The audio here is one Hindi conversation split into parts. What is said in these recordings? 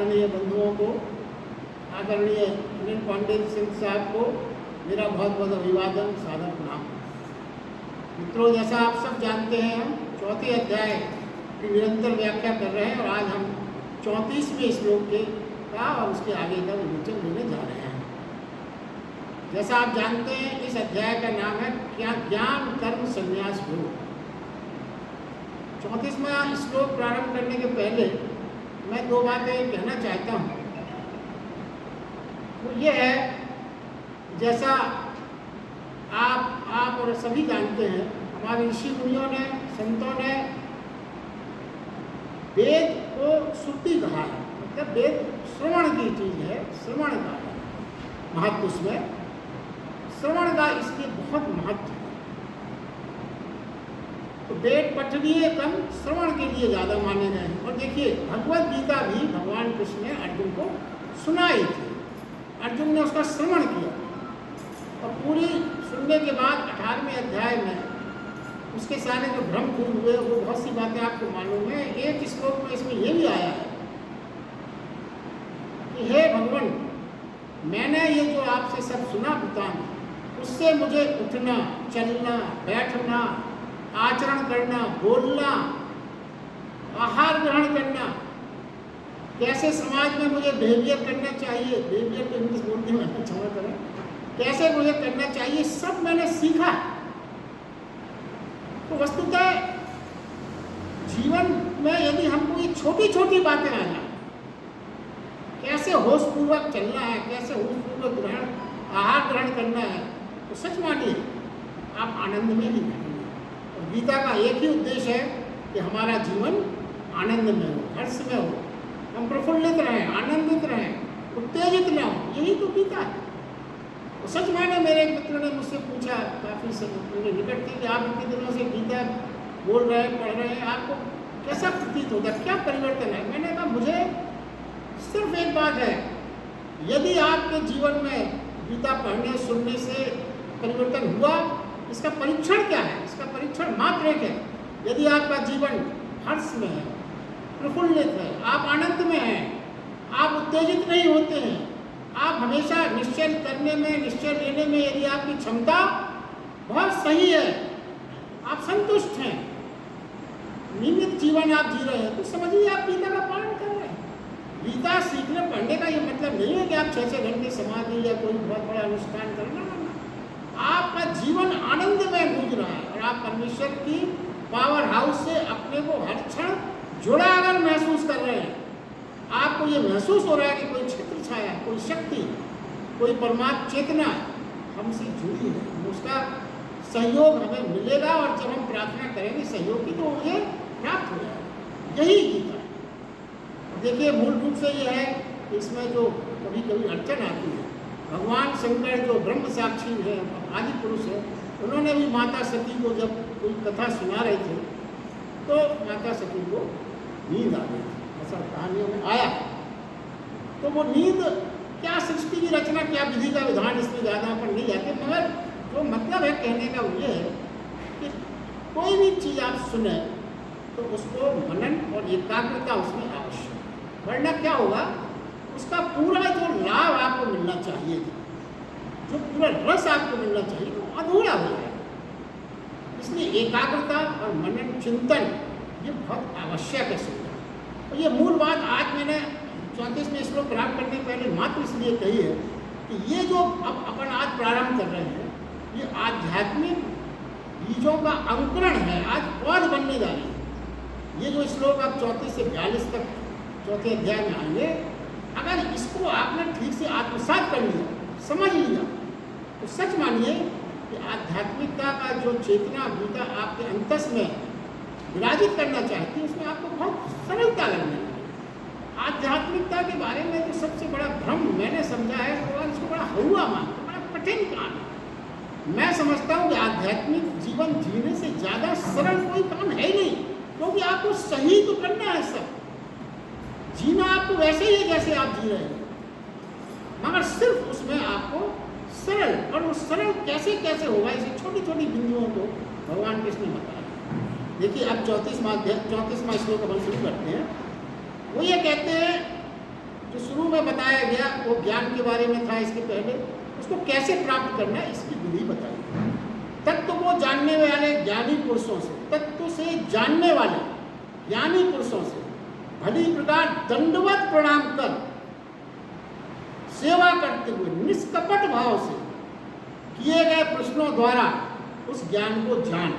आदरणीय बंधुओं को, आदरणीय अनिल पांडे सिंह साहब को मेरा बहुत बहुत अभिवादन, सादर प्रणाम। मित्रों, जैसा आप सब जानते हैं, हम चौथे अध्याय की निरंतर व्याख्या कर रहे हैं और आज हम 34वें श्लोक का और उसके आगे का विवेचन लेने जा रहे हैं। जैसा आप जानते हैं, इस अध्याय का नाम है क्या ज्ञान कर्म संन्यास योग। 34वां श्लोक प्रारंभ करने के पहले मैं दो बातें कहना चाहता हूँ। वो ये है, जैसा आप और सभी जानते हैं, हमारे ऋषि मुनियों ने, संतों ने वेद को श्रुति कहा है। मतलब वेद श्रवण की चीज है, श्रवण का है महत्व। उसमें श्रवण का इसलिए बहुत महत्व है। तो वेद पठनीय कम, श्रवण के लिए ज़्यादा माने गए हैं। और देखिए, भगवत गीता भी भगवान कृष्ण ने अर्जुन को सुनाई थी। अर्जुन ने उसका श्रवण किया और पूरी सुनने के बाद 18वें अध्याय में उसके सारे जो भ्रम दूर हुए, वो बहुत सी बातें आपको मालूम है। एक श्लोक में इसमें ये भी आया है कि हे भगवान, मैंने ये जो आपसे सब सुना वृत्तांत, उससे मुझे उठना, चलना, बैठना, आचरण करना, बोलना, आहार ग्रहण करना, कैसे समाज में मुझे बिहेवियर करना चाहिए, बिहेवियर तो इंग्लिश बोलती हूँ, क्षमा करें, कैसे मुझे करना चाहिए, सब मैंने सीखा। तो वस्तुतः जीवन में यदि हमको ये छोटी छोटी बातें आ जाए, कैसे होशपूर्वक चलना है, कैसे होशपूर्वक आहार ग्रहण करना है, तो सच मानिए आप आनंद में ही रहेंगे। और गीता का एक ही उद्देश्य है कि हमारा जीवन आनंद में हो, हर्ष में हो, हम प्रफुल्लित रहें, आनंदित रहें, उत्तेजित न हो। यही तो गीता है। तो सच माने मेरे एक मित्र ने मुझसे पूछा, काफ़ी समय निकट थी, कि आप इतने दिनों से गीता बोल रहे हैं, पढ़ रहे हैं, आपको कैसा प्रतीत होता है, क्या परिवर्तन है? मैंने कहा, मुझे सिर्फ एक बात है, यदि आपके जीवन में गीता पढ़ने सुनने से परिवर्तन हुआ, इसका परीक्षण क्या है? इसका परीक्षण मात्र एक है, यदि आपका जीवन हर्ष में है, प्रफुल्लित है, आप आनंद में हैं, आप उत्तेजित नहीं होते हैं, आप हमेशा निश्चय करने में, निश्चय लेने में यदि आपकी क्षमता बहुत सही है, आप संतुष्ट हैं, नियमित जीवन आप जी रहे हैं, तो समझिए आप गीता का पालन कर रहे हैं। गीता सीखने पढ़ने का ये मतलब नहीं है कि आप 6-6 घंटे समाधि या कोई बहुत बड़ा अनुष्ठान करना। आपका जीवन आनंद में गूंज रहा है और आप परमेश्वर की पावर हाउस से अपने को हर क्षण जुड़ा अगर महसूस कर रहे हैं, आपको ये महसूस हो रहा है कि कोई छत्र छाया, कोई शक्ति, कोई परमात्मा चेतना हमसे जुड़ी है, उसका सहयोग हमें मिलेगा। और जब हम प्रार्थना करेंगे सहयोग की, तो ये प्राप्त हो जाएगा। यही गीता है। देखिए, मूल रूप से ये है कि इसमें जो कभी कभी अड़चन आती है, भगवान शंकर जो ब्रह्म साक्षी है, आदि पुरुष है, उन्होंने भी माता सती को जब कोई कथा सुना रहे थे, तो माता सती को नींद आ गई थी। ऐसा कहानियों में आया। तो वो नींद, क्या सृष्टि की रचना, क्या विधि का विधान, इसमें ज़्यादा पर नहीं जाते, मगर जो मतलब है कहने का वो ये है कि कोई भी चीज़ आप सुने तो उसको मनन और एकाग्रता उसमें आवश्यक, वरना क्या होगा, उसका पूरा जो लाभ आपको मिलना चाहिए, जो पूरा रस आपको मिलना चाहिए, वो अधूरा हो जाएगा। इसलिए एकाग्रता और मनन चिंतन ये बहुत आवश्यक है सुनना। और ये मूल बात आज मैंने 34वें श्लोक प्रारंभ करने पहले मात्र इसलिए कही है कि ये जो अब अपन आज प्रारंभ कर रहे हैं, ये आध्यात्मिक बीजों का अंकुरण है, आज पौध बनने जा रही है। ये जो श्लोक आप 34 से 42 तक चौथे अध्याय में आएंगे, अगर इसको आपने ठीक से आत्मसात कर लिया, समझ लिया, तो सच मानिए कि आध्यात्मिकता का जो चेतना गीता आपके अंतस में विराजित करना चाहती है, उसमें आपको बहुत सरलता लगने लगी। आध्यात्मिकता के बारे में जो सबसे बड़ा भ्रम मैंने समझा है, वो इसको बड़ा हुआ मानता, बड़ा कठिन काम है। मैं समझता हूँ कि आध्यात्मिक जीवन जीने से ज़्यादा सरल कोई काम है ही नहीं, क्योंकि आपको सही तो करना है, सब जीना आपको वैसे ही है जैसे आप जी रहे हैं, मगर सिर्फ उसमें आपको सरल, और वो सरल कैसे कैसे होगा, इसे छोटी छोटी बिंदुओं को भगवान कृष्ण ने बताया। देखिए, अब 34वां श्लोक अपन शुरू करते हैं। वो ये कहते हैं बताया गया वो ज्ञान के बारे में था इसके पहले, उसको कैसे प्राप्त करना है इसकी विधि बताई। तत्व को जानने वाले ज्ञानी पुरुषों से, तत्व से जानने वाले ज्ञानी पुरुषों से भली प्रकार दंडवत प्रणाम कर सेवा करते हुए निष्कपट भाव से किए गए प्रश्नों द्वारा उस ज्ञान को जान।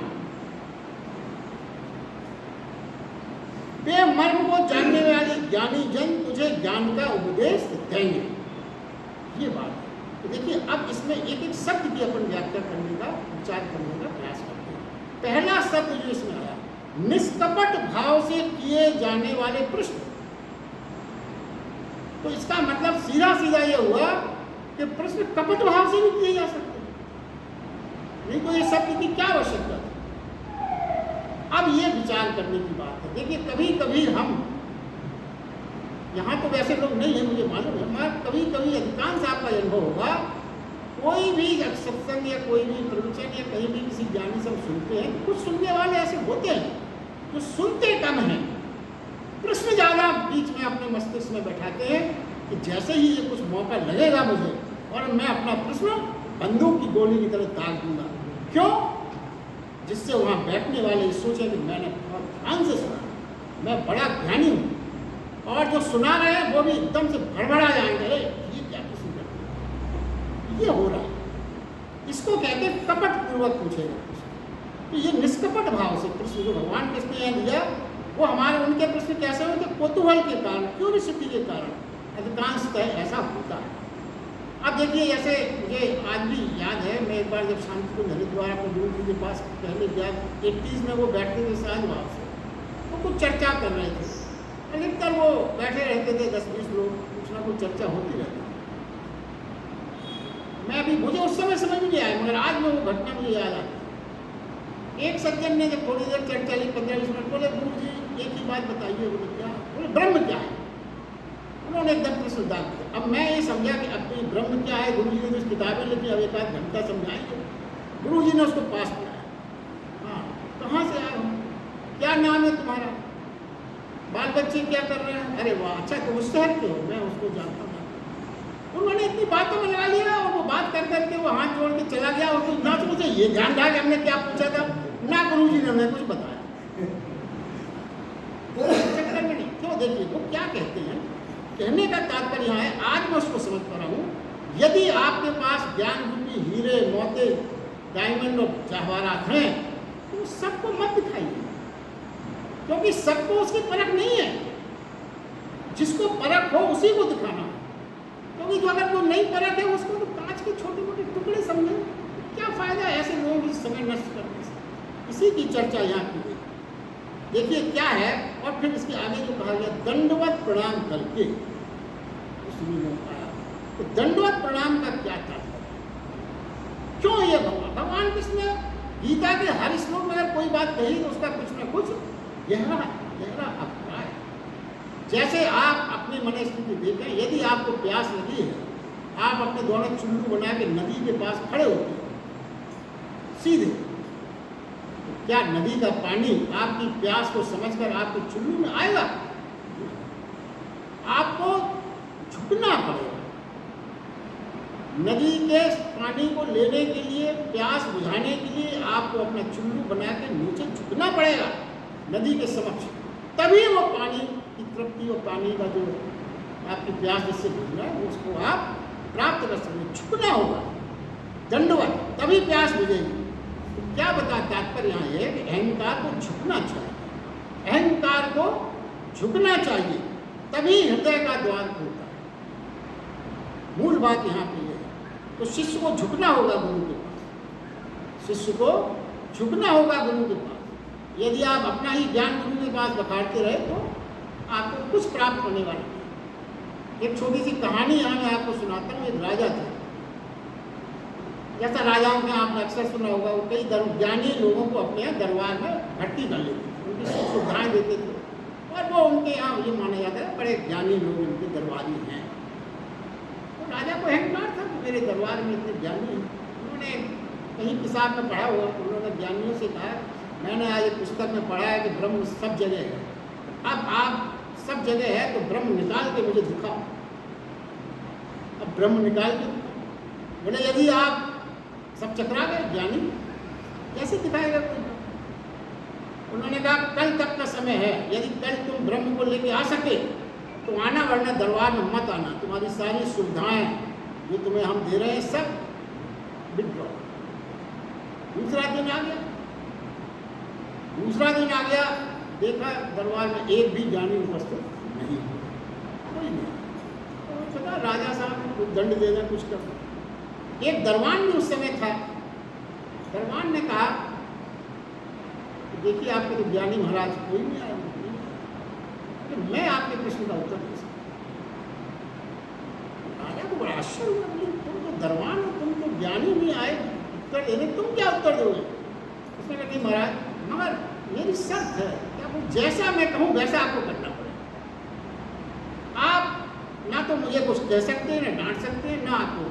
वे मर्म को जानने वाले ज्ञानी जन तुझे ज्ञान का उपदेश देंगे। ये बात है। तो देखिए अब इसमें एक एक शब्द की अपन व्याख्या करने का, विचार करने का प्रयास करते हैं। पहला शब्द जो इसमें आया, निष्कपट भाव से किए जाने वाले प्रश्न। तो इसका मतलब सीधा सीधा ये हुआ कि प्रश्न कपट भाव से भी किए जा सकते हैं, नहीं तो ये शब्द की क्या आवश्यकता है। अब ये विचार करने की बात है। देखिए कभी कभी हम, यहाँ तो वैसे लोग नहीं है मुझे मालूम है, मगर कभी कभी अधिकांश आपका अनुभव होगा, कोई भी सत्संग या कोई भी प्रवचन या कहीं भी किसी ज्ञानी से हम सुनते हैं, कुछ सुनने वाले ऐसे होते हैं जो सुनते कम हैं, प्रश्न ज़्यादा बीच में अपने मस्तिष्क में बैठाते हैं कि जैसे ही ये कुछ मौका लगेगा मुझे और मैं अपना प्रश्न बंदूक की गोली की तरह दाग दूंगा। क्यों? जिससे वहाँ बैठने वाले ये सोचे कि मैंने बहुत ध्यान से सुना, मैं बड़ा ज्ञानी हूँ, और जो सुना रहे हैं वो भी एकदम से भड़बड़ा जाएंगे, अरे ये क्या किसी करते, ये हो रहा है। इसको कहते हैं कपट पूर्वक पूछेगा प्रश्न। तो ये निष्कपट भाव से प्रश्न जो भगवान कृष्ण ने यहाँ दिया, वो हमारे उनके प्रश्न कैसे होते, कौतूहल के कारण, क्यूरियोसिटी के कारण अधिकांशतः ऐसा होता है। अब देखिए जैसे मुझे आज भी याद है, मैं एक बार जब शांतिकुंज हरिद्वार अपने गुरु जी के पास पहले गया, 80s में वो बैठते थे साल वहाँ से, वो कुछ चर्चा कर रहे थे, अधिकतर वो बैठे रहते थे 10-20 लोग, कुछ ना कुछ चर्चा होती रहती थी। मैं भी, मुझे उस समय समझ में नहीं आया, मगर आज में वो घटना मुझे याद आती है। एक सज्जन ने जब थोड़ी देर चर्चा ली, 15-20 मिनट, बोले गुरु जी एक ही बात बताइए। बोले क्या? बोले ब्रह्म क्या है। उन्होंने एकदम प्रश्न दाग दिया। अब मैं ये समझा कि अब तो ब्रह्म क्या है, गुरु जी ने कुछ किताबें लिखी, अब एक आध घंटा समझाएंगे। गुरु जी ने उसको पास कराया। हाँ, कहाँ से आए हो, क्या नाम है तुम्हारा, बाल बच्चे क्या कर रहे हैं, अरे वाह अच्छा तो उस शहर के हो, मैं उसको जानता हूँ। उन्होंने इतनी बातों में लगा लिया और वो बात कर करके वो हाथ जोड़ के चला गया, और ना तो मुझे ये ध्यान था कि हमने क्या पूछा था, ना गुरु जी ने हमें कुछ बताया। चक्कर में नहीं। क्यों? देखिए वो क्या कहते हैं, कहने का तात्पर्य यहाँ है, आज मैं उसको समझ पा रहा हूँ, यदि आपके पास ज्ञान रूपी हीरे मोती डायमंड और जवाहरात हैं तो सबको मत दिखाइए, क्योंकि सबको उसकी परख नहीं है। जिसको परख हो उसी को दिखाना है, क्योंकि जो अगर कोई नहीं परख है उसको तो कांच के छोटे मोटे टुकड़े समझे, क्या फायदा ऐसे लोग इस समय नष्ट करने से। इसी की चर्चा यहाँ की गई। देखिए क्या है, और फिर इसके आगे जो कहा गया, दंडवत प्रणाम करके आया। तो दंडवत प्रणाम का क्या तात्पर्य, क्यों ये भगवान कृष्ण गीता के हर श्लोक में अगर कोई बात कही तो उसका कुछ ना कुछ गहरा गहरा अभिप्राय है। जैसे आप अपनी मन स्थिति देखें, यदि आपको प्यास लगी है, आप अपने दोनों चुल्लू बना के नदी के पास खड़े होते हैं सीधे, क्या नदी का पानी आपकी प्यास को समझकर आपके चुल्लू में आएगा? आपको झुकना पड़ेगा। नदी के पानी को लेने के लिए, प्यास बुझाने के लिए आपको अपना चुल्लू बना के नीचे झुकना पड़ेगा नदी के समक्ष, तभी वो पानी की तृप्ति और पानी का जो आपकी प्यास जिससे बुझ रहा है उसको आप प्राप्त कर सकते। झुकना होगा, दंडवत, तभी प्यास बुझेगी। तो क्या बता तात्पर्य यहाँ है कि अहंकार को झुकना चाहिए, अहंकार को झुकना चाहिए, तभी हृदय का द्वार खुलता है। मूल बात यहाँ पे है। तो शिष्य को झुकना होगा गुरु के पास, शिष्य को झुकना होगा गुरु के पास। यदि आप अपना ही ज्ञान गुरु के पास बखाड़ते रहे तो आपको कुछ प्राप्त होने वाला नहीं। एक छोटी सी कहानी यहाँ मैं आपको सुनाता हूँ। एक राजा था, जैसा राजाओं के आपने अक्सर सुना होगा, वो कई ज्ञानी लोगों को अपने यहाँ दरबार में भर्ती कर लेते थे, उनकी सुख सुविधाएँ देते थे, और वो उनके यहाँ ये माना जाता है बड़े ज्ञानी लोग उनके दरबारी हैं। तो राजा को अहंकार था कि मेरे दरबार में इतने ज्ञानी हैं। उन्होंने कहीं किताब में पढ़ा हुआ, तो उन्होंने ज्ञानियों से कहा, मैंने आज एक पुस्तक में पढ़ा है कि ब्रह्म सब जगह है, अब आप सब जगह है तो ब्रह्म निकाल के मुझे दिखाओ। ब्रह्म निकाल के बोले यदि आप सब चकरा गए ज्ञानी कैसे दिखाएगा कोई? उन्होंने कहा कल तक का समय है, यदि कल तुम ब्रह्म को लेके आ सके तो आना, वरना दरबार में मत आना। तुम्हारी सारी सुविधाएं जो तुम्हें हम दे रहे हैं सब विड्रॉ। दूसरा दिन आ गया, देखा दरबार में एक भी ज्ञानी उपस्थित नहीं, कोई नहीं। तो पता राजा साहब कुछ दंड देना, कुछ करना। एक दरबान भी उस समय था। दरबान ने कहा देखिए आपके तो ज्ञानी महाराज कोई नहीं आया, तो मैं आपके प्रश्न का उत्तर दे सकता। राजा को बड़ा आश्चर्य हुआ, तुम तो दरबान हो, तुम तो ज्ञानी नहीं आए उत्तर देने, तुम क्या उत्तर दोगे? उसने कहा नहीं महाराज, मगर मेरी शर्त है कि आपको जैसा मैं कहूँ वैसा आपको करना पड़ेगा। आप ना तो मुझे कुछ कह सकते हैं, ना डांट सकते हैं, ना आपको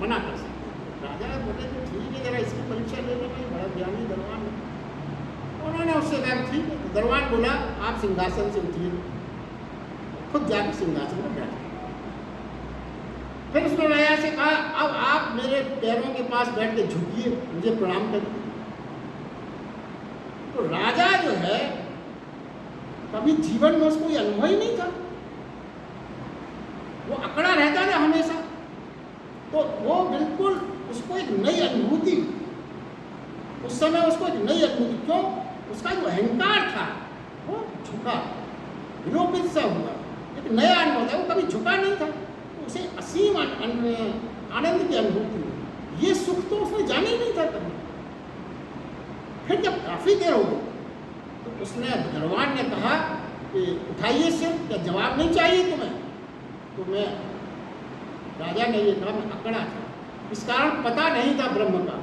मना कर सकते हैं। राजा बोले तो ठीक है, जरा इसकी परीक्षा लेने में, बड़ा ज्ञानी दरबान है। उन्होंने उससे कहा ठीक है। तो दरबान बोला आप सिंहासन से उठिए, खुद जाकर सिंहासन पर बैठे। फिर उसने राजा से कहा अब आप मेरे पैरों के पास बैठ के झुकिए, मुझे प्रणाम करिए। तो राजा जो है कभी जीवन में उसको अनुभव ही नहीं था, वो अकड़ा रहता था हमेशा। तो वो बिल्कुल उसको एक नई अनुभूति, उस समय उसको एक नई अनुभूति, क्यों? उसका जो अहंकार था वो झुका, विलोपित सा हुआ, एक नया अनुभव था, वो कभी झुका नहीं था। तो उसे असीम आनंद की अनुभूति हुई। ये सुख तो उसने जाना ही नहीं था कभी। फिर जब काफी देर हो गई तो उसने, दरबान ने कहा कि उठाइए सिर, क्या जवाब नहीं चाहिए तुम्हें? तो मैं, राजा ने ये कहा मैं अकड़ा था, इस कारण पता नहीं था ब्रह्म का।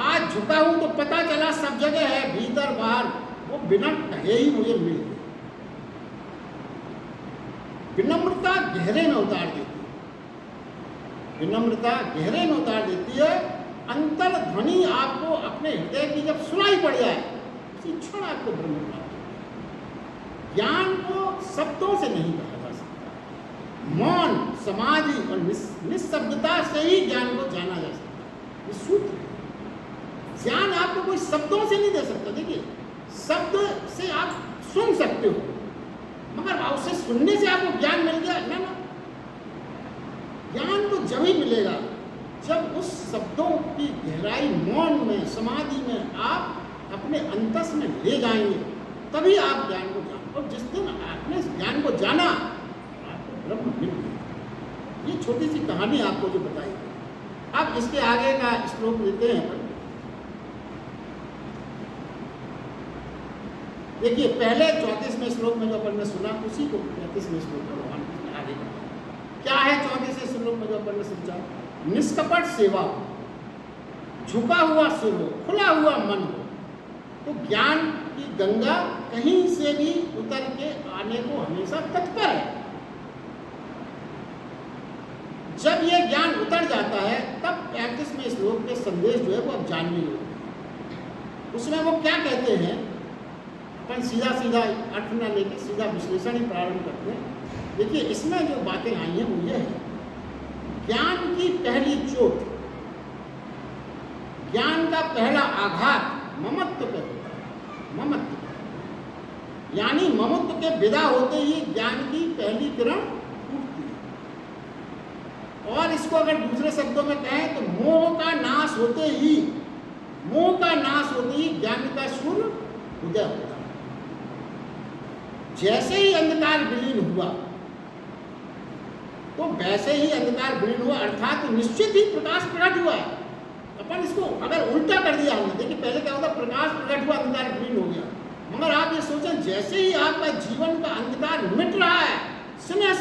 आज झुका हूं तो पता चला सब जगह है, भीतर बाहर, वो बिना कहे ही मुझे मिल गई। विनम्रता गहरे में उतार देती है, विनम्रता गहरे में उतार देती है। अंतर ध्वनि आपको अपने हृदय की जब सुनाई पड़ जाए, उसी क्षण आपको ब्रह्म प्राप्त होगा। ज्ञान को शब्दों से नहीं कहा जा सकता, मौन, समाधि और निःशब्दता से ही ज्ञान को जाना जा सकता। ये सूत्र है। ज्ञान आपको कोई शब्दों से नहीं दे सकता। देखिए शब्द से आप सुन सकते हो, मगर उसे सुनने से आपको ज्ञान मिल गया ना, ज्ञान तो जब ही मिलेगा जब उस शब्दों की गहराई, मौन में, समाधि में आप अपने अंतस में ले जाएंगे, तभी आप ज्ञान को जान। और जिस दिन आपने ज्ञान को जाना, आपको ब्रह्म मिल गया। ये छोटी सी कहानी आपको जो बताई। अब इसके आगे का श्लोक लेते हैं। देखिए पहले 34वें श्लोक में जो अपन ने सुना, उसी को 35वें श्लोक में भगवान कृष्ण आगे बढ़ा। क्या है 34वें श्लोक में जो अपन ने समझा? निष्कपट सेवा हो, झुका हुआ सिर हो, खुला हुआ मन हो, तो ज्ञान की गंगा कहीं से भी उतर के आने को हमेशा तत्पर है। जब ये ज्ञान उतर जाता है, तब 35वें श्लोक के संदेश जो है वो अब जानने योग्य। उसमें वो क्या कहते हैं, अपन सीधा अर्थ न लेके सीधा विश्लेषण ही प्रारंभ करते हैं। देखिए इसमें जो बातें आई हैं वो ये है, ज्ञान की पहली चोट, ज्ञान का पहला आघात ममत्व पे होता है। ममत्व यानी ममत्व के विदा होते ही ज्ञान की पहली किरण टूटती है। और इसको अगर दूसरे शब्दों में कहें तो मोह का नाश होते ही ज्ञान का सूर्य उदय होता है। जैसे ही अंधकार विलीन हुआ, तो वैसे ही अंधकार विलीन हुआ, अर्थात निश्चित ही प्रकाश प्रकट हुआ। अपन इसको अगर उल्टा कर दिया हमने, देखिए पहले क्या होता, प्रकाश प्रकट हुआ, अंधकार विलीन हो गया। मगर आप ये सोचें, जैसे ही आपका जीवन का अंधकार मिट रहा है स्नेह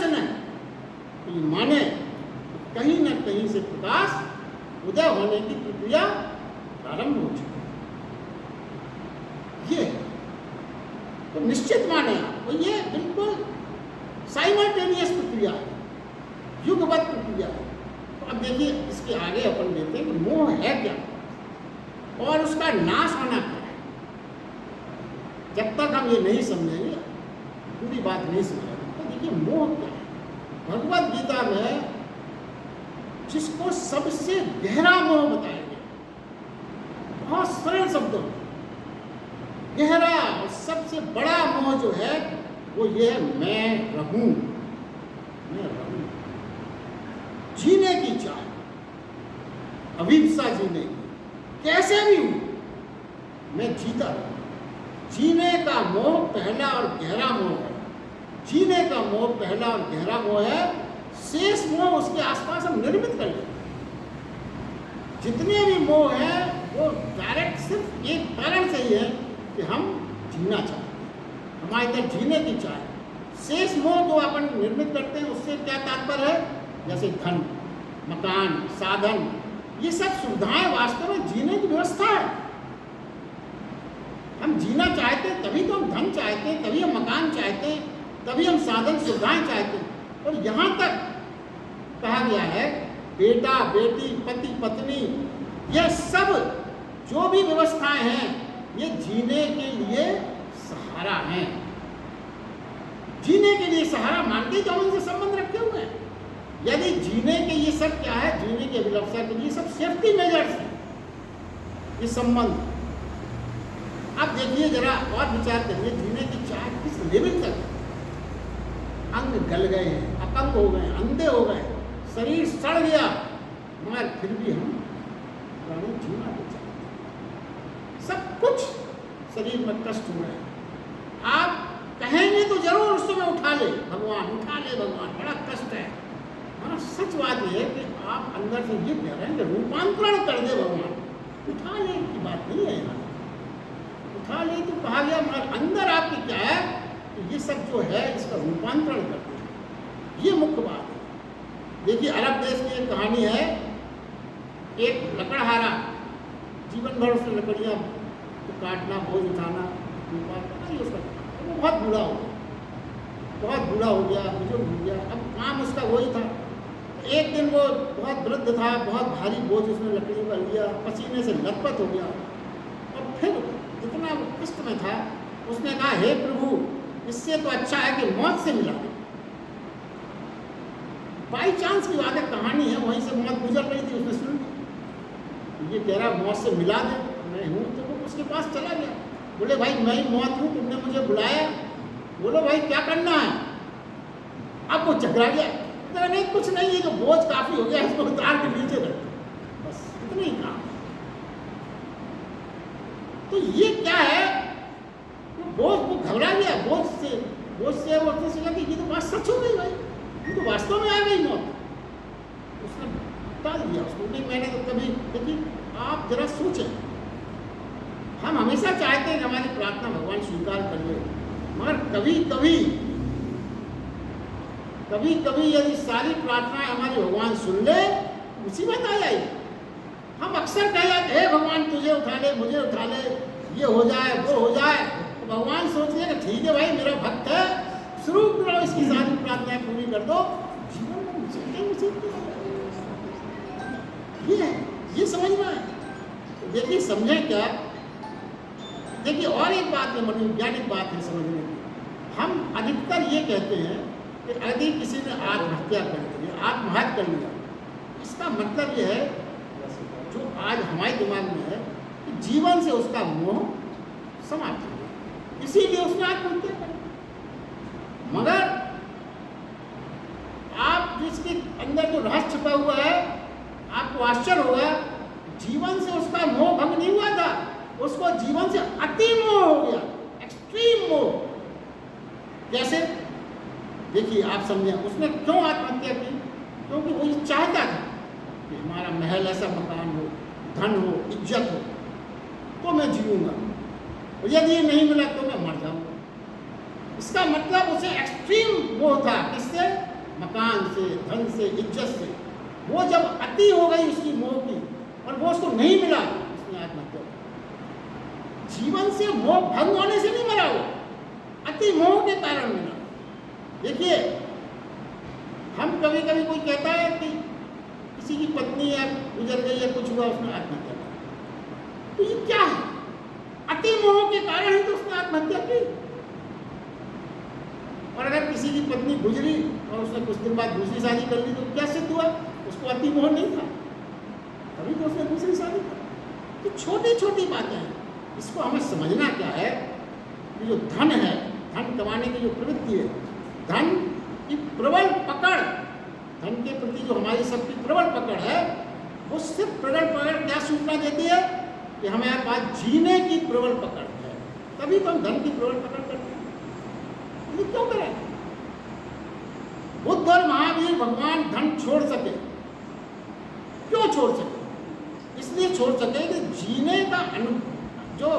तो ये माने कहीं न कहीं से प्रकाश उदय होने की प्रक्रिया प्रारंभ हो चुकी है। ये तो निश्चित माने आप, तो ये बिल्कुल साइमल्टेनियस प्रक्रिया है, युगबद्ध प्रक्रिया है। तो अब देखिए इसके आगे अपन देखते हैं कि मोह है क्या और उसका नाश होना क्या है। जब तक हम ये नहीं समझेंगे, पूरी बात नहीं समझेंगे, तो देखिए मोह क्या है। भगवद गीता में जिसको सबसे गहरा मोह बताया गया, बहुत सरल शब्दों में। गहरा और सबसे बड़ा मोह जो है वो ये है, मैं रहूं, मैं रहूं। जीने की चाह, अभिप्सा जीने की, कैसे भी हूं मैं जीता रहूं। जीने का मोह पहला और गहरा मोह है। जीने का मोह पहला और गहरा मोह है। शेष मोह उसके आसपास हम निर्मित कर लेते हैं। जितने भी मोह हैं वो डायरेक्ट सिर्फ एक कारण से ही है कि हम जीना चाहते हैं, हमारे अंदर जीने की चाह। शेष मोह जो अपन निर्मित करते हैं उससे क्या तात्पर्य है, जैसे धन, मकान, साधन, ये सब सुविधाएं वास्तव में जीने की व्यवस्था है। हम जीना चाहते हैं तभी तो हम धन चाहते हैं, तभी हम मकान चाहते हैं, तभी हम साधन सुविधाएं चाहते हैं। और यहाँ तक कहा गया है बेटा बेटी पति पत्नी ये सब जो भी व्यवस्थाएं हैं ये जीने के लिए सहारा हैं। जीने के लिए सहारा मानते तो हम इनसे संबंध रखे हुए हैं। यदि जीने के ये सब क्या है, जीने की अभिलाषा के लिए सब सेफ्टी मेजर्स हैं, ये संबंध। अब देखिए जरा और विचार करिए, जीने की चाह किस लेवल तक है। अंग गल गए हैं, अपंग हो गए, अंधे हो गए, शरीर सड़ गया, मगर फिर भी हम प्राणी जीना भी चाहते हैं। सब कुछ शरीर में कष्ट हुआ है। आप कहेंगे तो जरूर उस समय उठा ले भगवान, उठा ले भगवान, बड़ा कष्ट है। हाँ, सच बात यह है कि आप अंदर से ये कह रहे हैं कि रूपांतरण कर दे भगवान, उठा ले की बात नहीं है यहाँ। उठा ले तो कहा गया, मगर अंदर आपकी क्या है कि ये सब जो है इसका रूपांतरण करते हैं, ये मुख्य बात है। देखिए अरब देश की एक कहानी है, एक लकड़हारा जीवन भर उसने लकड़ियाँ तो काटना, बोझ उठाना, ये उसका वो बहुत बूढ़ा हो गया, बहुत बूढ़ा हो गया, बुजुर्ग हो गया। अब काम उसका वही था। एक दिन वो बहुत वृद्ध था, बहुत भारी बोझ उसने लकड़ी का लिया, पसीने से लथपथ हो गया और फिर इतना कष्ट में था, उसने कहा हे प्रभु, इससे तो अच्छा है कि मौत से मिला दे। बाई चांस की बात है, कहानी है, वहीं से मौत गुजर रही थी, उसने सुन ये कह रहा मौत से मिला दे, मैं हूँ। तो वो उसके पास चला गया, बोले भाई मैं ही मौत हूँ, तुमने मुझे बुलाया, बोलो भाई क्या करना है। अब वो चकरा गया, तो नहीं कुछ नहीं, ये जो बोझ काफी हो गया इसको उतार के नीचे रख, बस इतना ही काम। तो ये क्या है, बोझ वो घबरा गया, बोझ से वो उसने सोचा कि ये तो बात सच हो गई भाई, ये तो वास्तव में आ गई मौत। उसने टाल दिया उसको, नहीं मैंने तो कभी। लेकिन आप जरा सोचें, हम हमेशा चाहते हैं कि हमारी प्रार्थना भगवान स्वीकार कर ले, मगर कभी कभी यदि सारी प्रार्थनाएं हमारी भगवान सुन ले, मुसीबत आ जाएगी। हम अक्सर कह जाते हे भगवान तुझे उठा ले, मुझे उठा ले, ये हो जाए वो हो जाए। तो भगवान सोच ले कि ठीक है भाई मेरा भक्त है, शुरू करो इसकी सारी प्रार्थनाएं पूरी कर दो, जीवन में मुसीबत ये समझना है। देखिए समझें क्या, देखिए और एक बात है, मनोवैज्ञानिक बात है समझने की। हम अधिकतर ये कहते हैं कि यदि किसी ने आत्महत्या कर ली, आत्महत्या कर लिया, इसका मतलब ये है जो आज हमारे दिमाग में है कि जीवन से उसका मोह समाप्त हो गया, इसीलिए उसने आत्महत्या कर। मगर आप जिसके अंदर जो रहस्य छिपा हुआ है, आपको आश्चर्य होगा, जीवन से उसका मोह भंग नहीं हुआ था, उसको जीवन से अति मोह हो गया, एक्सट्रीम मोह। कैसे? देखिए आप समझें, उसने क्यों आत्महत्या की? क्योंकि वो ये चाहता था कि हमारा महल ऐसा मकान हो, धन हो, इज्जत हो, तो मैं जीऊँगा, और यदि ये नहीं मिला तो मैं मर जाऊँगा। इसका मतलब उसे एक्सट्रीम मोह था, किससे? मकान से, धन से, इज्जत से। वो जब अति हो गई उसकी मोह की और वो उसको नहीं मिला, उसने आत्महत्या की। जीवन से मोह भंग होने से नहीं मरा, वो अति मोह के कारण मिला। देखिए हम कभी कभी कोई कहता है कि किसी की पत्नी या गुजर गई या कुछ हुआ, उसने आत्महत्या की, तो ये क्या है? अति मोह के कारण ही तो उसने आत्महत्या की। और अगर किसी की पत्नी गुजरी और उसने कुछ दिन बाद दूसरी शादी कर ली तो क्या सिद्ध हुआ? उसको अति मोह नहीं था, तभी तो उसने दूसरी शादी कर। तो छोटी छोटी बातें हैं, इसको हमें समझना क्या है कि जो धन है, धन कमाने की जो प्रवृत्ति है, धन की प्रबल पकड़, धन के प्रति जो हमारी सबकी प्रबल पकड़ है, वो सिर्फ प्रबल पकड़ क्या सूचना देती है कि हमारे पास जीने की प्रबल पकड़ है, तभी तो हम धन की प्रबल पकड़ करते हैं। ये क्यों करें? बुद्ध और महावीर भगवान धन छोड़ सके, क्यों छोड़ सके? इसलिए छोड़ सके कि जीने का जो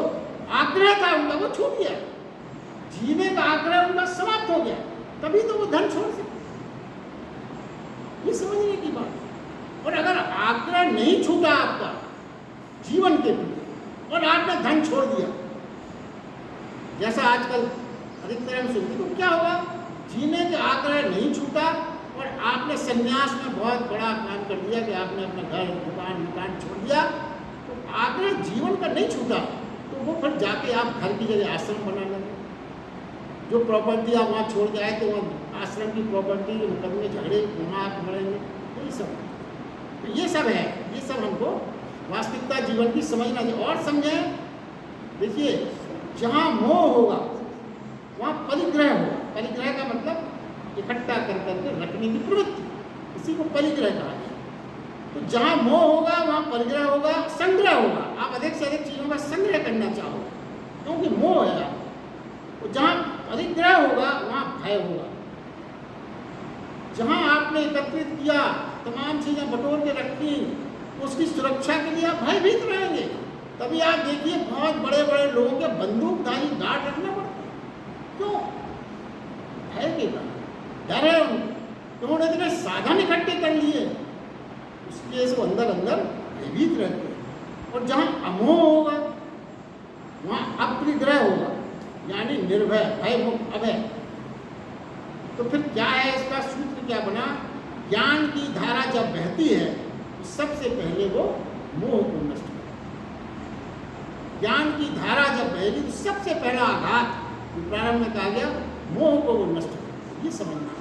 आग्रह था उनका वो छूट गया, जीने का आग्रह उनका समाप्त हो गया, तभी तो वो धन छोड़ सके। ये समझने की बात है। और अगर आग्रह नहीं छूटा आपका जीवन के प्रति और आपने धन छोड़ दिया, जैसा आजकल अधिकतर हम सुनते, तो क्या होगा? जीने के आग्रह नहीं छूटा और आपने संन्यास में बहुत बड़ा काम कर दिया कि आपने अपना घर दुकान मकान छोड़ दिया, तो आग्रह जीवन का नहीं छूटा, तो वो फिर जाके आप घर की जगह आश्रम बना लेंगे। जो प्रॉपर्टी आप वहाँ छोड़ के आए तो वहाँ आश्रम की प्रॉपर्टी के मुकदमे झगड़े वहाँ आप मरेंगे, ये सब है। ये सब हमको वास्तविकता जीवन की समझना चाहिए। और समझें, देखिए, जहाँ मोह होगा वहाँ परिग्रह होगा। परिग्रह का मतलब इकट्ठा कर करके रखने की प्रवृत्ति, इसी को परिग्रह कहा जाए। तो जहाँ मोह होगा वहाँ परिग्रह होगा, संग्रह होगा। आप अधिक से अधिक चीज़ों का संग्रह करना चाहोगे क्योंकि मोह है। तो जहाँ परिग्रह होगा वहाँ भय होगा। जहाँ आपने एकत्रित किया, तमाम चीज़ें बटोर के रखी, उसकी सुरक्षा के लिए आप भयभीत रहेंगे। तभी आप देखिए बहुत बड़े बड़े लोगों के बंदूकधारी गार्ड रखना पड़ता है। क्यों? भय के कारण, डर है उनको। उन्होंने इतने साधन इकट्ठे कर लिए, उसके से अंदर अंदर भयभीत रहते हैं। और जहाँ अमोह होगा वहाँ अपरिग्रह होगा, यानी निर्भय, भय मुक्त, अभय। तो फिर क्या है इसका सूत्र? क्या बना? ज्ञान की धारा जब बहती है तो सबसे पहले वो मोह को नष्ट करे। ज्ञान की धारा जब बहेगी तो सबसे पहला आघात प्रारंभ में कहा गया, मोह को वो नष्ट करे। ये समझना है।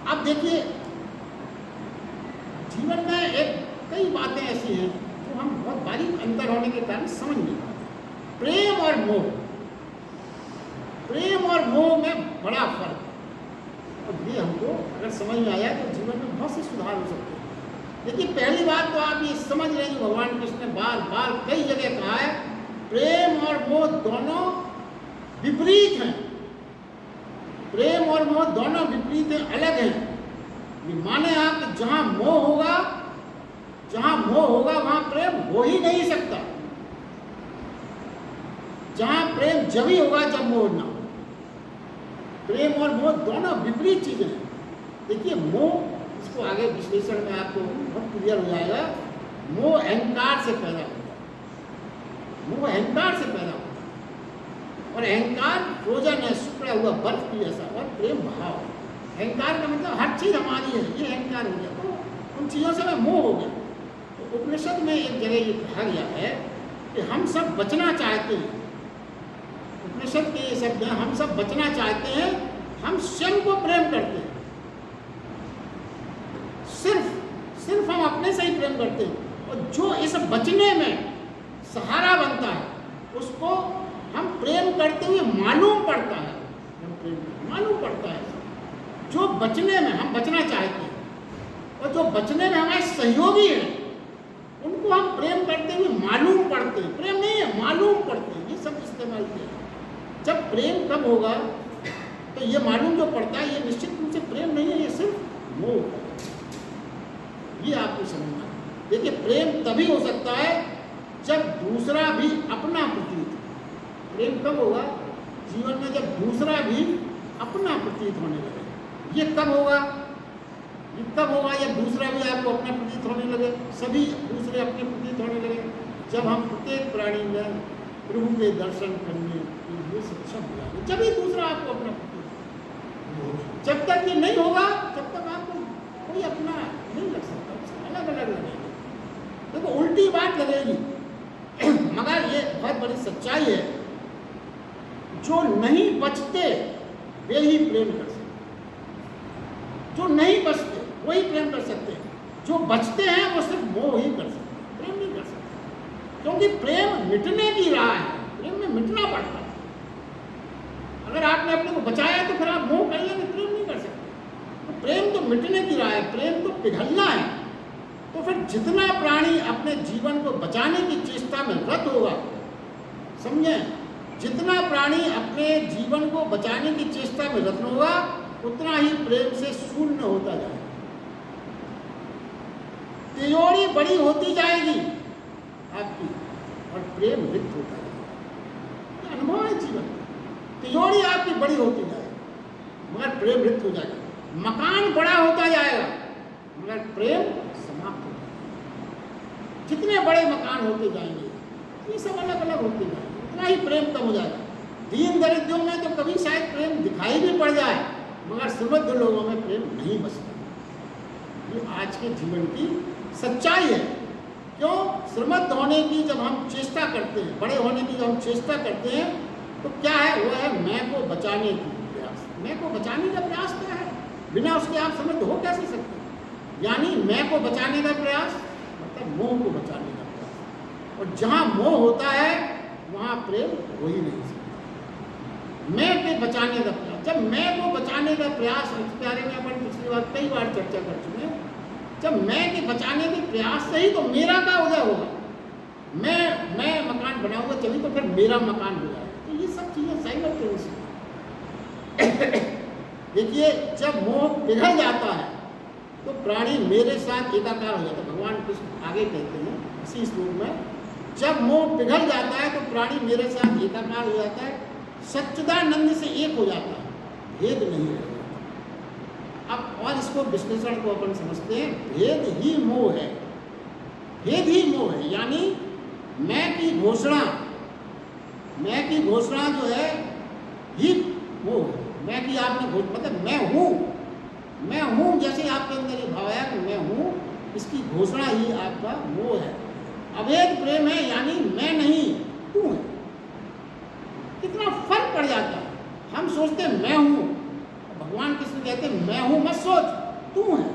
अब देखिए, जीवन में एक कई बातें ऐसी हैं जो हम बहुत बारीक अंतर होने के कारण समझ नहीं पाते। प्रेम और मोह, प्रेम और मोह में बड़ा फर्क है। और ये हमको अगर समझ में आया तो जीवन में बहुत से सुधार हो सकते हैं। लेकिन पहली बात तो आप ये समझ रहे हैं, भगवान कृष्ण ने बार बार कई जगह कहा है, प्रेम और मोह दोनों विपरीत हैं। प्रेम और मोह दोनों विपरीत हैं, अलग हैं। ये माने आप जहाँ मोह होगा, जहाँ मोह होगा वहाँ प्रेम हो ही नहीं सकता। जहाँ प्रेम जब ही होगा जब मोह ना हो। प्रेम और मोह दोनों विपरीत चीजें हैं। देखिए, मोह, इसको आगे विश्लेषण में आपको बहुत क्लियर हो जाएगा। मोह अहंकार से पैदा होता है, मोह अहंकार से पैदा होता है। और अहंकार फ्रोजन है, सिकुड़ा हुआ बर्फ की जैसा, और प्रेम भाव। अहंकार का मतलब हर चीज हमारी है, ये अहंकार हो गया, तो उन चीज़ों से मैं मोह हो गया। तो उपनिषद में एक जगह ये कहा गया है कि हम सब बचना चाहते हैं। उपनिषद के ये शब्द हैं, हम सब बचना चाहते हैं, हम स्वयं को प्रेम करते हैं। सिर्फ हम अपने से ही प्रेम करते हैं। और जो इस बचने में सहारा बनता है उसको हम प्रेम करते हुए मालूम पड़ता है, मालूम पड़ता है। जो बचने में हम बचना चाहते हैं और जो बचने में हमारे सहयोगी हैं उनको हम प्रेम करते हुए मालूम पड़ते हैं। प्रेम नहीं है, मालूम पड़ते हैं, ये सब इस्तेमाल किया। जब प्रेम कब होगा तो ये मालूम जो पड़ता है ये निश्चित रूप से प्रेम नहीं है, ये सिर्फ मोह है। ये आपको समझना है। देखिए, प्रेम तभी हो सकता है जब दूसरा भी अपना प्रतीत हो। प्रेम कब होगा? जीवन में जब दूसरा भी अपना प्रतीत होने लगे। ये कब होगा? ये तब होगा जब दूसरा भी आपको अपना प्रतीत होने लगे, सभी दूसरे अपने प्रतीत होने लगे। जब हम प्रत्येक प्राणी में प्रभु के दर्शन करने के लिए सक्षम हो जाएंगे, जब ही दूसरा आपको अपना प्रतीत। जब तक ये नहीं होगा तब तक आपको कोई अपना नहीं लग सकता, अलग अलग लगेगी। देखो, उल्टी बात लगेगी, मगर ये बहुत बड़ी सच्चाई है। जो नहीं बचते वे ही प्रेम कर सकते। जो नहीं बचते वही प्रेम कर सकते हैं, जो बचते हैं वो सिर्फ मोह ही कर सकते हैं, प्रेम नहीं कर सकते। क्योंकि प्रेम मिटने की राह है, प्रेम में मिटना पड़ता है। अगर आपने अपने को बचाया तो फिर आप मोह कर लेंगे, प्रेम नहीं कर सकते। तो प्रेम तो मिटने की राह है, प्रेम तो पिघलना है। तो फिर जितना प्राणी अपने जीवन को बचाने की चेष्टा में रत होगा, समझे, जितना प्राणी अपने जीवन को बचाने की चेष्टा में रत होगा उतना ही प्रेम से शून्य होता जाएगा। तिजोरी बड़ी होती जाएगी आपकी और प्रेम रिक्त होता जाएगा। ये अनुभव है जीवन में। तिजोरी आपकी बड़ी होती जाएगी मगर प्रेम रिक्त हो जाएगा। मकान बड़ा होता जाएगा मगर प्रेम समाप्त हो जाएगा। जितने बड़े मकान होते जाएंगे ये सब अलग अलग होते जाएंगे, उतना ही प्रेम कम हो जाएगा। दीन दरिद्रों में तो कभी शायद प्रेम दिखाई भी पड़ जाए मगर समृद्ध लोगों में प्रेम नहीं बचता। ये आज के जीवन की सच्चाई है। क्यों? श्रीमद्ध होने की जब हम चेष्टा करते हैं, बड़े होने की जब हम चेष्टा करते हैं तो क्या है? वो है मैं को बचाने की प्रयास। मैं को बचाने का प्रयास क्या है? बिना उसके आप समृद्ध हो कैसे सकते हैं? यानी मैं को बचाने का प्रयास मतलब मोह को बचाने का प्रयास। और जहाँ मोह होता है वहाँ प्रेम हो ही नहीं सकता। मैं के बचाने का प्रयास, जब मैं को बचाने का प्रयास, इस बारे में अपन पिछली बार कई बार चर्चा कर चुके हैं। जब मैं के बचाने के प्रयास से ही तो मेरा का उदय होगा। मैं मकान बनाऊंगा तभी तो फिर मेरा मकान हो जाएगा। तो ये सब चीज़ें साइमल्टेनियस देखिए, जब मोह पिघल जाता है तो प्राणी मेरे साथ एकाकार हो जाता है। भगवान कृष्ण आगे कहते हैं इसी श्लोक में, जब मोह पिघल जाता है तो प्राणी मेरे साथ एकाकार हो जाता है, सच्चिदानंद से एक हो जाता है, भेद नहीं रहता। अब और इसको विश्लेषण को अपन समझते हैं, भेद ही मोह है। भेद ही मोह है, यानी मैं की घोषणा जो है ही मोह है। मैं की आपने मतलब मैं हूँ जैसे आपके अंदर ये भाव है कि मैं हूँ, इसकी घोषणा ही आपका मोह है। अभेद प्रेम है, यानी मैं नहीं तू है। कितना फर्क पड़ जाता है। हम सोचते हैं मैं हूँ, भगवान कृष्ण कहते हैं मैं हूँ मत सोच, तू है,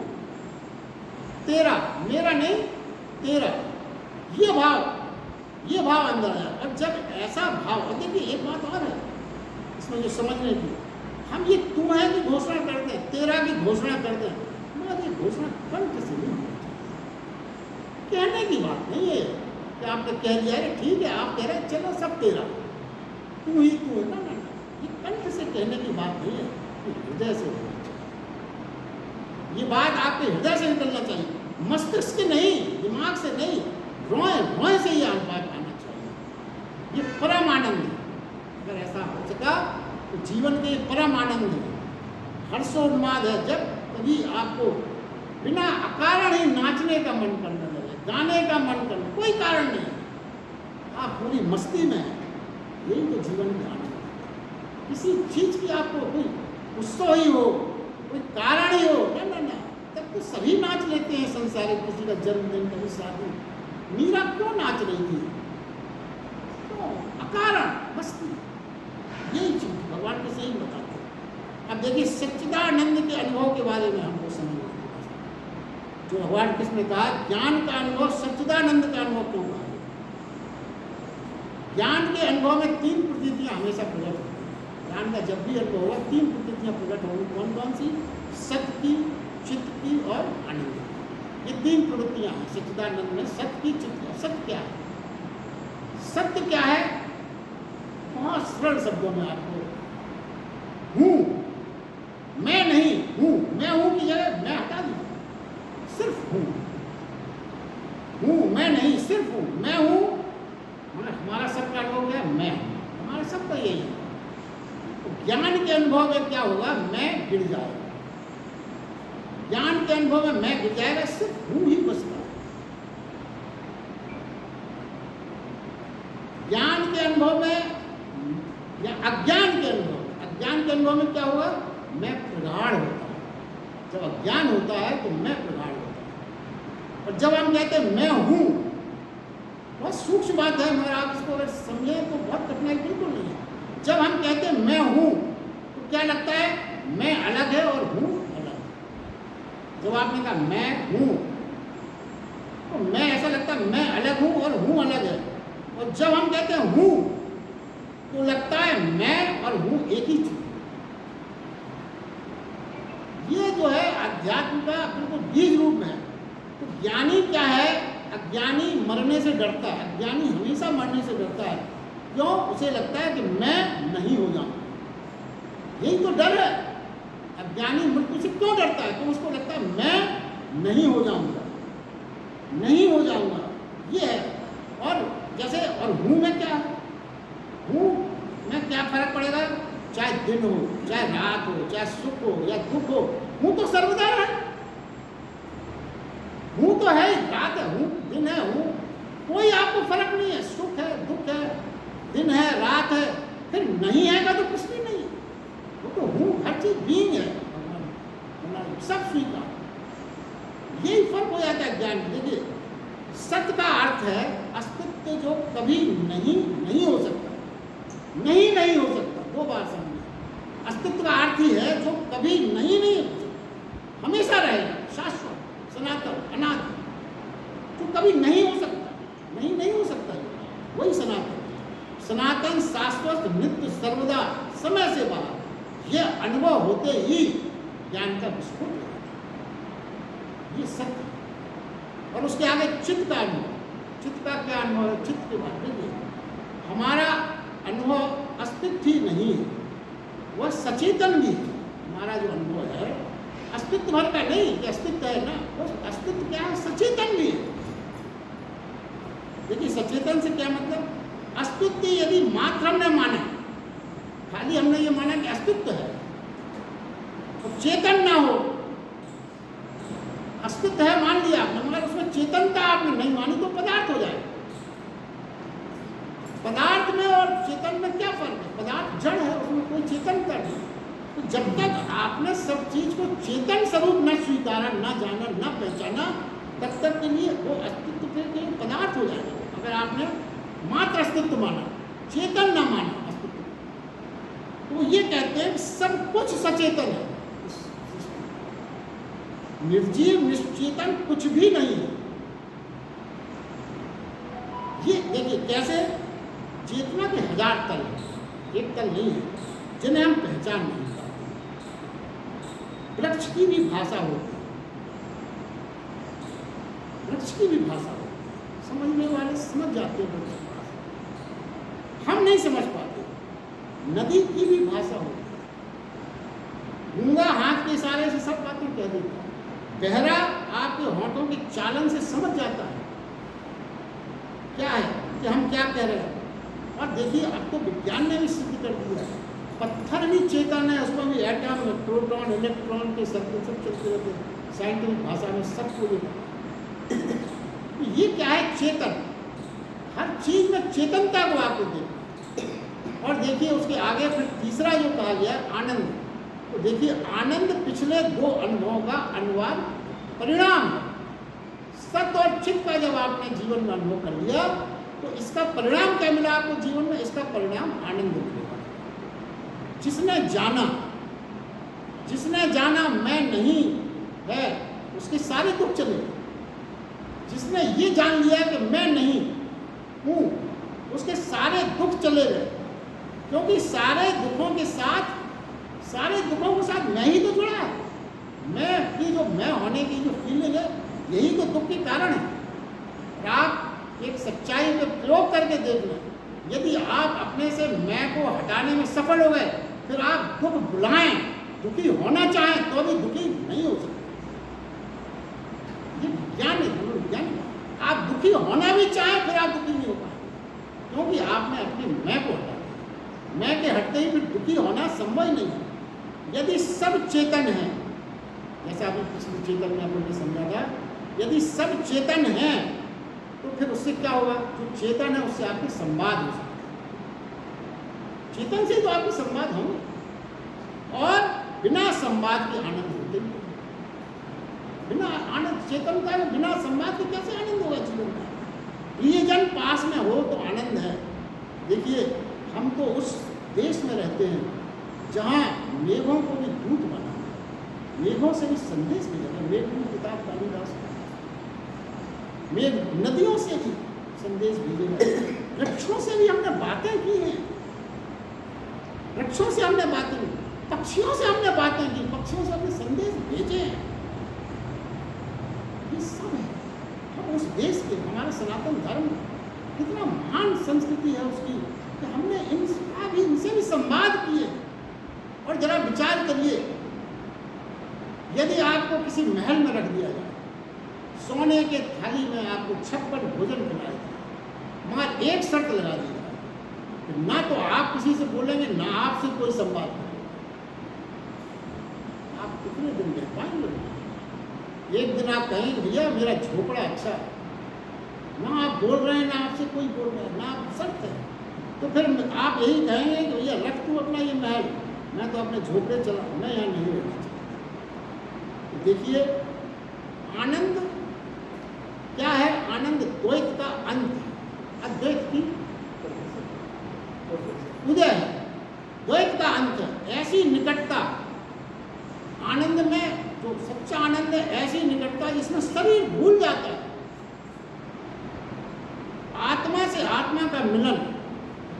तेरा, मेरा नहीं तेरा। ये भाव अंदर है। और जब ऐसा भाव, और देखिए एक बात और है इसमें जो समझने की, हम ये तू है की घोषणा करते हैं, तेरा की घोषणा करते हैं, मगर ये घोषणा कंठ से नहीं होनी चाहिए। कहने की बात नहीं है कि आपने कह दिया है ठीक है, आप कह रहे हैं चलो सब तेरा, तू ही तू है ना, ये कंठ से कहने की बात नहीं है, ये हृदय से होना चाहिए। ये बात आपके हृदय से निकलना चाहिए, मस्तिष्क से नहीं, दिमाग से नहीं, रोए से ये बात आना चाहिए। ये परम आनंद है। अगर ऐसा हो सका तो जीवन के परम आनंद है, हर्षोन्माद है। जब कभी आपको बिना अकारण ही नाचने का मन करने लगे, गाने का मन करने, कोई कारण नहीं, आप पूरी मस्ती में हैं, यही तो जीवन का आनंद है। किसी चीज़ की आपको कोई उत्सव ही हो, कोई कारण ही हो, ना, तब तो सभी नाच लेते हैं संसारिक, किसी का जन्मदिन, कभी शादी। मीरा क्यों नाच रही थी? क्यों? अकारण मस्ती। यही चीज भगवान के सही बताते हैं। अब देखिए सच्चिदानंद के अनुभव के बारे में हमको समझना है। जो भगवान कृष्ण ने कहा ज्ञान का अनुभव सच्चिदानंद का अनुभव क्यों कहा? ज्ञान के अनुभव में 3 प्रतीतियां हमेशा प्रकट होती हैं। ज्ञान का जब भी अनुभव होगा 3 प्रतीतियां प्रकट होंगी। कौन कौन सी? सत्य की, चित्त की और आनंद की। ये 3 प्रवृत्तियां हैं सच्चिदानंद में, सत्य की, चित्त की। सत्य क्या है? सत्य क्या है? बहुत सरल शब्दों में आपको, हूँ, मैं नहीं हूँ, मैं हूँ की जगह मैं हटा दूँ, सिर्फ हूँ, मैं नहीं सिर्फ हूँ, मैं हूँ। हमारा सबका अनुभव क्या है? मैं हूँ, हमारा सबका यही है। तो ज्ञान के अनुभव में क्या होगा? मैं गिर जाएगा। ज्ञान के अनुभव में मैं गिर जाएगा, सिर्फ हूँ ही बचता है। ज्ञान के अनुभव में या अज्ञान के अनुभव में क्या होगा? मैं प्रगाढ़ होता है। जब अज्ञान होता है तो मैं प्रगाढ़ होता है। और जब हम कहते हैं मैं हूँ, बहुत सूक्ष्म बात है, मगर आप इसको अगर समझें तो बहुत कठिनाई बिल्कुल नहीं है। जब हम कहते हैं मैं हूँ तो तो क्या लगता है? मैं अलग है और हूँ अलग। जब आपने कहा मैं हूँ, तो मैं ऐसा लगता है मैं अलग हूँ और हूँ अलग है। और जब हम कहते हैं हूँ, तो लगता है मैं और हूँ एक ही चीज। ये जो है अध्यात्म का बिल्कुल बीज रूप में है। तो ज्ञानी क्या है? अज्ञानी मरने से डरता है। अज्ञानी हमेशा मरने से डरता है। क्यों? उसे लगता है कि मैं नहीं हो जाऊंगा। यही तो डर है। अज्ञानी मृत्यु से क्यों डरता है? तो उसको लगता है मैं नहीं हो जाऊंगा, नहीं हो जाऊंगा। ये है। और जैसे और हूँ में क्या है? हूँ में क्या फर्क पड़ेगा? चाहे दिन हो, चाहे रात हो, चाहे सुख हो या दुख हो, हूँ तो सर्वदा है। हूँ तो है, रात है, हूँ दिन है, हूँ कोई आपको फर्क नहीं है। सुख है, दुख है, दिन है, रात है, फिर नहीं है का तो कुछ भी नहीं है। वो तो हूँ, हर चीज बीइंग है, सब स्वीकार। यही फर्क हो जाता है ज्ञान। देखिए, सत्य का अर्थ है अस्तित्व जो कभी नहीं हो सकता। नहीं हो सकता, दो बार समझिए। अस्तित्व का अर्थ ही है जो कभी नहीं हो सकता, हमेशा रहेगा, शाश्वत, सनातन, अनादि, जो कभी नहीं हो सकता। नहीं हो सकता, वही सनातन। सनातन, शाश्वत, नित्य, सर्वदा, समय से बाहर। यह अनुभव होते ही ज्ञान का विस्फोट हो जाता है। ये सत्य। और उसके आगे चित्त का अनुभव। चित्त का क्या अनुभव है? चित्त के बारे में हमारा अनुभव अस्तित्व ही नहीं है, वह सचेतन भी है। हमारा जो अनुभव है अस्तित्व भर का नहीं कि अस्तित्व है ना, वो अस्तित्व क्या है? सचेतन भी है। देखिए, सचेतन से क्या मतलब? अस्तित्व यदि मात्र हमने माना, खाली हमने ये माना कि अस्तित्व है, तो चेतन ना हो। अस्तित्व है मान लिया आपने, मगर उसमें चेतनता आपने नहीं मानी, तो पदार्थ हो जाएगा। पदार्थ में और चेतन में क्या फर्क है? पदार्थ जड़ है, उसमें कोई चेतनता नहीं। तो जब तक आपने सब चीज को चेतन स्वरूप न स्वीकारा, न जाना, न पहचाना, तब तक के लिए वो अस्तित्व के पदार्थ हो जाएगा। अगर आपने मात्र अस्तित्व माना, चेतन न माना अस्तित्व, तो ये कहते हैं सब कुछ सचेतन है। निर्जीव निश्चेतन कुछ भी नहीं है। ये देखिए कैसे चेतना के 1000 तल है, एक तल नहीं है, जिन्हें हम पहचान नहीं पाते। वृक्ष की भी भाषा होती है, वृक्ष की भी भाषा होती है। समझने वाले समझ जाते हैं वृक्ष की भाषा, हम नहीं समझ पाते। नदी की भी भाषा होती है। गूंगा हाथ के इशारे से सब बातें कह देता है। बहरा आपके होठों के चालन से समझ जाता है क्या है कि हम क्या कह रहे हैं। और देखिए, अब तो विज्ञान ने भी सिद्ध कर दिया है, पत्थर भी चेतन है, उसमें भी एटम, प्रोटॉन, इलेक्ट्रॉन के सर्कल सब चलते रहते हैं। साइंटिफिक भाषा में सबको ये क्या है? चेतन। हर चीज में चेतनता को आपको देखिए। और देखिए उसके आगे फिर तीसरा जो कहा गया आनंद। तो देखिए, आनंद पिछले 2 अनुभवों का अनिवार्य परिणाम है। सत्य और चित्त का जब आपने जीवन में अनुभव कर लिया, तो इसका परिणाम क्या मिला आपको जीवन में? इसका परिणाम आनंद मिलेगा। जिसने जाना मैं नहीं है, उसके सारे दुख चले। जिसने ये जान लिया कि मैं नहीं हूँ, उसके सारे दुख चले गए। क्योंकि सारे दुखों के साथ मैं ही तो जुड़ा है। मैं की जो मैं होने की जो फीलिंग है, यही तो दुख के कारण है। और आप एक सच्चाई पे प्रयोग करके देख लें, यदि आप अपने से मैं को हटाने में सफल हो गए, फिर आप दुख बुलाएं, दुखी होना चाहें तो भी दुखी नहीं हो सकते। ये विज्ञान है, विज्ञान। आप दुखी होना भी चाहें, फिर आप दुखी नहीं हो पाएंगे, क्योंकि आपने अपने मैं को हटा दिया। मैं के हटते ही फिर दुखी होना संभव नहीं है। यदि सब चेतन है, जैसा अभी पिछले चेतन में आपने समझा था, यदि सब चेतन है तो फिर उससे क्या होगा? जो चेतन है उससे आपके संवाद हो सकते हैं। चेतन से तो आपके संवाद होंगे, और बिना संवाद के आनंद होते नहीं। बिना आनंद, चेतनता में बिना संवाद के कैसे आनंद होगा जीवन में? प्रियजन पास में हो तो आनंद है। देखिए, हम तो उस देश में रहते हैं जहाँ मेघों को भी दूत बना, मेघों से भी संदेश भेजा। मेघ की किताब कालिदास, मेघ नदियों से भी संदेश भेजे, वृक्षों से भी हमने बातें की हैं, वृक्षों से हमने बातें की, पक्षियों से हमने बातें की, पक्षियों से हमने संदेश भेजे हैं। ये सब है। हम उस देश के, हमारा सनातन धर्म कितना महान संस्कृति है उसकी, कि हमने इनसे भी संवाद किए। और जरा विचार करिए, यदि आपको किसी महल में रख दिया जाए, सोने के थाली में आपको 56 भोजन खिलाया जाए, मगर एक शर्त लगा दी जाए, ना तो आप किसी से बोलेंगे, ना आपसे कोई संवाद करेगा, आप कितने दिन रह पाएंगे? एक दिन आप कहेंगे भैया मेरा झोपड़ा अच्छा है, ना आप बोल रहे हैं, ना आपसे कोई बोल रहा है, ना आप शर्त है, तो फिर आप यही कहेंगे कि भैया रख तू अपना ये महल, मैं तो अपने झोपड़े चला, मैं यहाँ नहीं रहना चाहता। तो देखिए, आनंद क्या है? आनंद द्वैत का अंत है, अद्वैत की उदय है, द्वैत का अंत है। ऐसी निकटता आनंद में, जो सच्चा आनंद है, ऐसी निकटता जिसमें शरीर भूल जाता है, आत्मा से आत्मा का मिलन,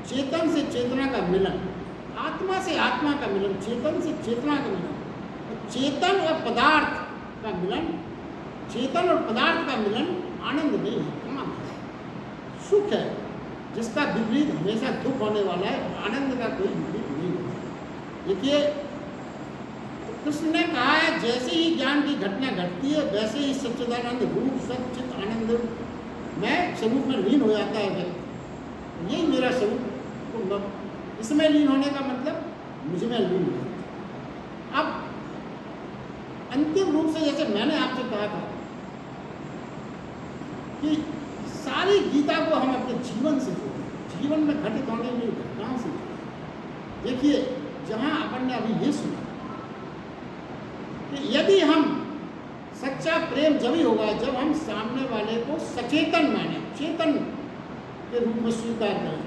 चेतन से चेतना का मिलन, आत्मा से आत्मा का मिलन, चेतन से चेतना का मिलन, चेतन और पदार्थ का मिलन, चेतन और पदार्थ का मिलन आनंद नहीं है, काम है, सुख है, जिसका विपरीत हमेशा दुख होने वाला है। आनंद का कोई विपरीत नहीं होता। देखिए, कृष्ण ने कहा है, जैसे ही ज्ञान की घटना घटती है, वैसे ही सच्चिदानंद रूप सच्चित आनंद में स्वरूप में लीन हो जाता है व्यक्ति। यही मेरा स्वरूप, तो इसमें लीन होने का मतलब मुझ में लीन हो जाता है। अब अंतिम रूप से, जैसे मैंने आपसे कहा था कि सारी गीता को हम अपने जीवन से जोड़ें, जीवन में घटित होने वाली घटनाओं से जोड़ें। देखिए, जहाँ अपन ने अभी ये सुना कि यदि हम सच्चा प्रेम जब ही होगा जब हम सामने वाले को सचेतन माने, चेतन के रूप में स्वीकार करें,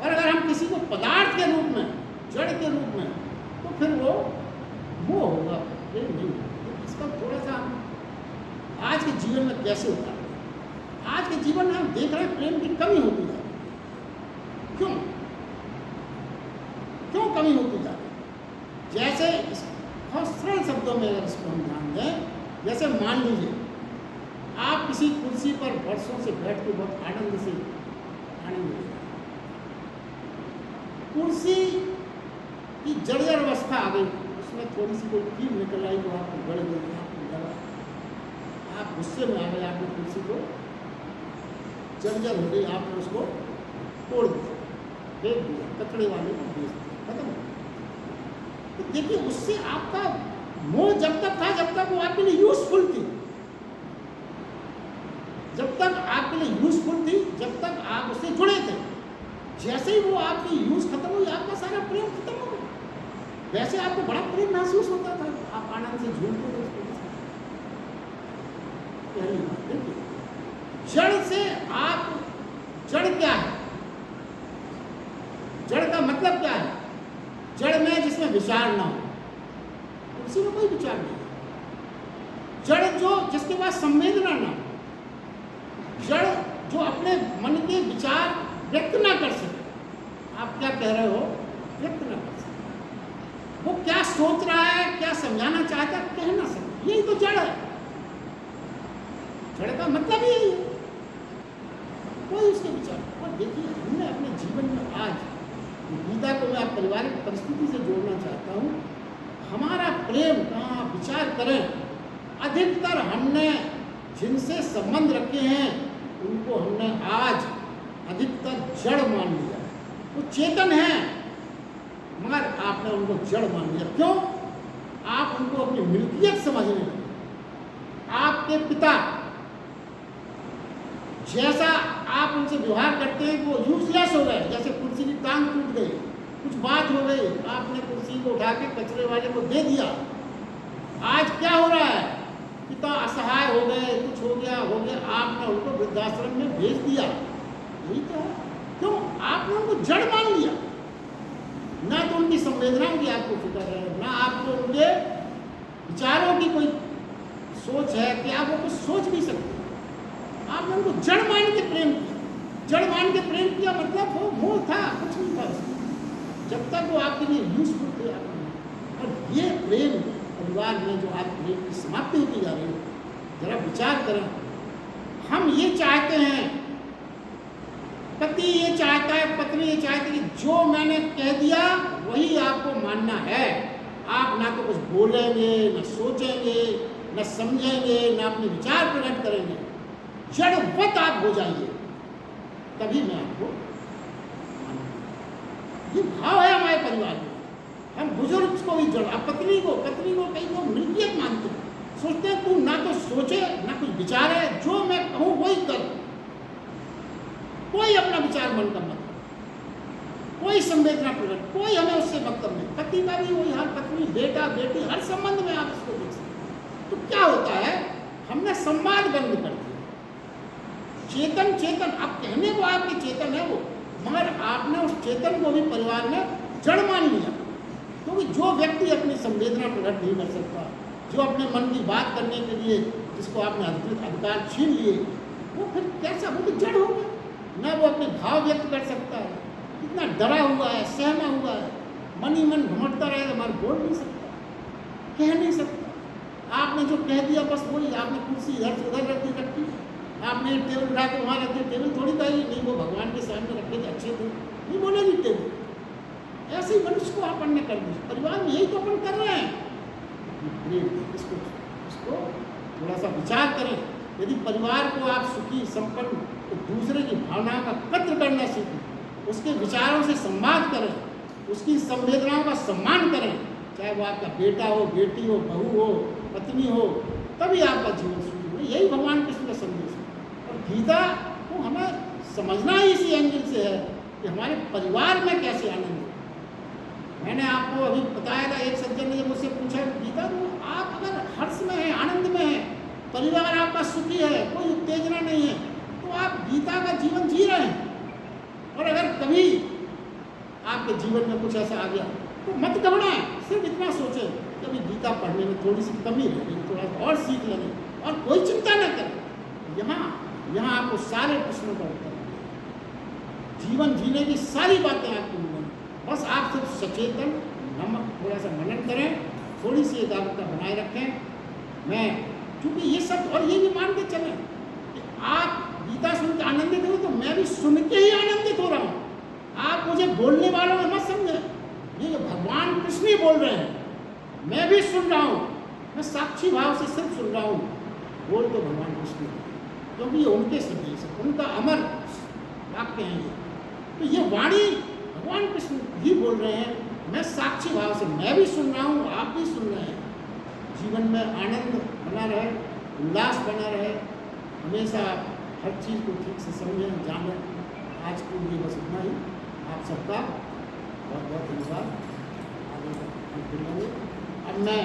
और अगर हम किसी को पदार्थ के रूप में, जड़ के रूप में, तो फिर वो मोह होगा, प्रेम नहीं होगा। इसका थोड़ा सा आज के जीवन में कैसे होता है? आज के जीवन में हम देख रहे हैं प्रेम की कमी होती जा रही है। क्यों कमी होती जा रही है? जैसे बहुत सरल शब्दों में अगर इसको हम ध्यान दें, जैसे मान लीजिए आप किसी कुर्सी पर वर्षों से बैठ के बहुत आनंद ले रहे हैं, कुर्सी की जर्जर अवस्था आ गई, उसमें थोड़ी सी कोई कील निकल आई, वो आपको गड़ गई, आपको लगा, आप गुस्से में आ गए, आपने कुर्सी को जर्जर हो गई, आपने उसको तोड़ दिया, फेंक दिया, कचड़े वाले को बेच दिया, खत्म हो गया। तो देखिए, उससे आपका मोह जब तक था, जब तक वो आपके लिए यूजफुल थी, जब तक आपके लिए यूजफुल थी, जब तक आप उससे जुड़े थे। जैसे ही वो आपकी यूज खत्म हुई, आपका सारा प्रेम खत्म हो गया। वैसे आपको बड़ा प्रेम महसूस होता था, आप आनंद से झूमते थे उसको। पहली बात देखिए, जड़ से आप, जड़ क्या है? जड़ का मतलब क्या है? जड़ में जिसमें विचार ना हो, उसी में कोई विचार नहीं। जड़ जो जिसके पास संवेदना ना हो, जड़ जो अपने मन के विचार व्यक्त ना कर सके। आप क्या कह रहे हो? व्यक्त ना कर सके। वो क्या सोच रहा है, क्या समझाना चाहता है, कह ना सके। यही तो जड़ है। जड़ का मतलब यही है, कोई उसके विचार। और देखिए, हमने अपने जीवन में आज गीता को मैं पारिवारिक परिस्थिति से जोड़ना चाहता हूँ। हमारा प्रेम कहाँ, विचार करें, अधिकतर हमने जिनसे संबंध रखे हैं उनको हमने आज अधिकतर जड़ मान लिया। वो चेतन है, मगर आपने उनको जड़ मान लिया। क्यों? आप उनको अपनी मिल्कियत समझने लगे। आपके पिता जैसा आप उनसे व्यवहार करते हैं वो यूजलेस हो गए। जैसे कुर्सी की टांग टूट गई, कुछ बात हो गई, आपने कुर्सी को उठा के कचरे वाले को दे दिया। आज क्या हो रहा है? पिता असहाय हो गए, कुछ हो गया, आपने उनको वृद्धाश्रम में भेज दिया। यही तो है। क्यों? आपने उनको जड़ मान लिया। ना तो उनकी संवेदनाओं की आपको फिक्र है, ना आपको उनके विचारों की कोई सोच है कि आप वो कुछ सोच भी सकते हैं। आपने उनको जड़ मान के प्रेम किया। जड़ मान के प्रेम किया मतलब वो मोह था, कुछ नहीं था उसमें, जब तक वो आपके लिए यूजफुल थे आपके। और ये प्रेम परिवार में जो आज प्रेम की समाप्ति होती जा रही है, जरा विचार करें। हम ये चाहते हैं, पति ये चाहता है, पत्नी ये चाहती है कि जो मैंने कह दिया वही आपको मानना है। आप ना तो कुछ बोलेंगे, न सोचेंगे, न समझेंगे, न अपने विचार प्रकट करेंगे, जड़वत आप हो जाइए, तभी मैं आपको मानूंगा। ये भाव है हमारे परिवार में। हम बुजुर्ग को भी जड़, पत्नी को कई लोग मिल्कियत मानते हैं, सोचते हैं तू ना तो सोचे ना कुछ विचार है, जो मैं कहूँ वही कर। कोई अपना विचार मन का मत, कोई संवेदना प्रकट, कोई हमें उससे मतलब नहीं। पति का भी वही हाल, पत्नी, बेटा, बेटी, हर संबंध में आप इसको देख सकते हैं। तो क्या होता है, हमने संवाद बंद कर दिया। चेतन अब कहने को आपके चेतन है वो, मगर आपने उस चेतन को भी परिवार में जड़ मान लिया। क्योंकि जो व्यक्ति अपनी संवेदना प्रकट नहीं कर सकता, जो अपने मन की बात करने के लिए जिसको आपने अधिकार छीन लिए, वो फिर कैसा, वो तो जड़ हो गया ना। वो अपने भाव व्यक्त कर सकता है, इतना डरा हुआ है, सहमा हुआ है, मन ही मन घुमटता रहेगा, मगर बोल नहीं सकता, कह नहीं सकता। आपने जो कह दिया बस वही, आपने कुर्सी इधर से उधर रख दी रखी, आपने टेबल उठा के वहाँ रख दिया, टेबल थोड़ी कही नहीं, वो भगवान के सामने रखे थे, अच्छे थे, नहीं बोलेगी टेबल। ऐसे ही मनुष्य को अपन ने कर दिया। परिवार में यही तो अपन कर रहे हैं। इसको थोड़ा सा विचार करें। यदि परिवार को आप सुखी संपन्न, तो दूसरे की भावनाओं का कद्र करना सीखें, उसके विचारों से संवाद करें, उसकी संवेदनाओं का सम्मान करें, चाहे वो आपका बेटा हो, बेटी हो, बहू हो, पत्नी हो, तभी आपका जीवन सुखी हो। यही भगवान कृष्ण का संदेश है। और गीता को हमें समझना ही इसी एंगल से है कि हमारे परिवार में कैसे आनंद है। मैंने आपको अभी बताया था, एक सज्जन ने जब मुझसे पूछा गीता तो आप अगर हर्ष में हैं, आनंद में हैं, परिवार आपका सुखी है, कोई उत्तेजना नहीं है, तो आप गीता का जीवन जी रहे हैं। और अगर कभी आपके जीवन में कुछ ऐसा आ गया तो मत घबराएं, सिर्फ इतना सोचें कि अभी गीता पढ़ने में थोड़ी सी कमी है, थोड़ा और सीख लेंगे, और कोई चिंता न करें। यहाँ आपको सारे प्रश्नों का उत्तर मिलेगा, जीवन जीने की सारी बातें आपको मिलेंगी। बस आप सिर्फ सचेतन थोड़ा सा मनन करें, थोड़ी सी एकाग्रता बनाए रखें। मैं क्योंकि ये सब, और ये भी मान के चलें कि आप गीता सुन के आनंदित हो, तो मैं भी सुन के ही आनंदित हो रहा हूँ। आप मुझे बोलने वालों में मत समझें, ये भगवान कृष्ण ही बोल रहे हैं, मैं भी सुन रहा हूँ, मैं साक्षी भाव से सिर्फ सुन रहा हूँ। बोल तो भगवान कृष्ण, क्योंकि ये उनके संदेश है, उनका अमर वाक्य है ये। तो ये वाणी भगवान कृष्ण ही बोल रहे हैं, मैं साक्षी भाव से, मैं भी सुन रहा हूँ, आप भी सुन रहे हैं। जीवन में आनंद बना रहे, उल्लास बना रहे, हमेशा हर चीज़ को ठीक से समझें, जानें। आज के लिए बस इतना ही। आप सबका बहुत बहुत धन्यवाद। आगे अब मैं